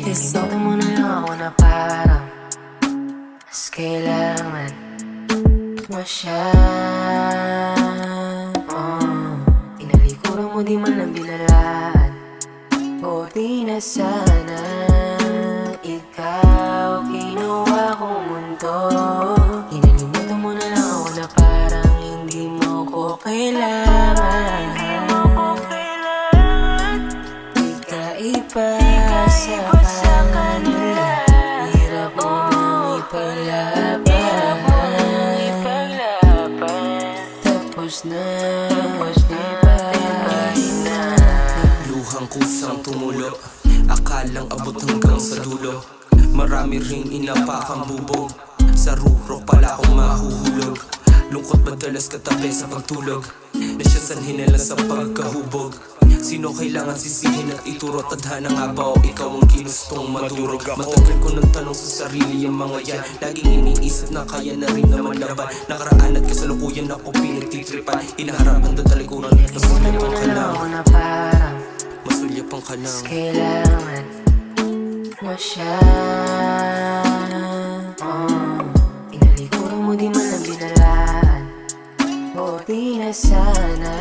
Kinalimutan mo na lang ako na parang mas kailangan mo siya. Tinalikuran mo di man lang binalaan. Buti na sana ikaw ginawa kong mundo. Kinalimutan mo na lang ako na parang hindi mo ko kailangan. Di ka iba sa kanila. Hirap mo nang ipaglaban. Tapos na, luhang kusang tumulo, akalang abot hanggang sa dulo. Marami ring inapakang bubog, sa ruro pala akong mahuhulog. Lungkot madalas katabi sa pagtulog, nasyasanhin nila sa pagkahubog. Sino kailangan sisihin at ituro? Tadhana nga ba o ikaw ang ginustong madurog? Matagal ko ng tanong sa sarili ang mga yan. Laging iniisip na kaya na rin naman laban. Nakaraan at kasalukuyan ako pinagtitripan. Inaharap ang datalikuran at masulyapang ka lang. Masulyapang ka lang. Kailangan mo siya. Tinalikuran mo di man lang binalaan. Buti na sana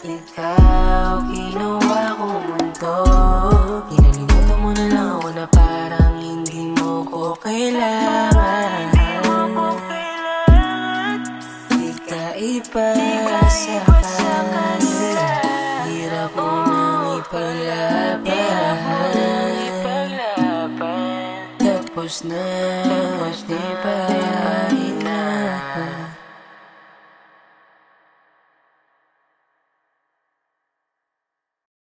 ikaw ginawa kong mundo. Kinalimutan mo na lang ako na parang hindi mo ko kailangan. Di ka iba sa kanila. Hirap mo nang ipaglaban. Tapos na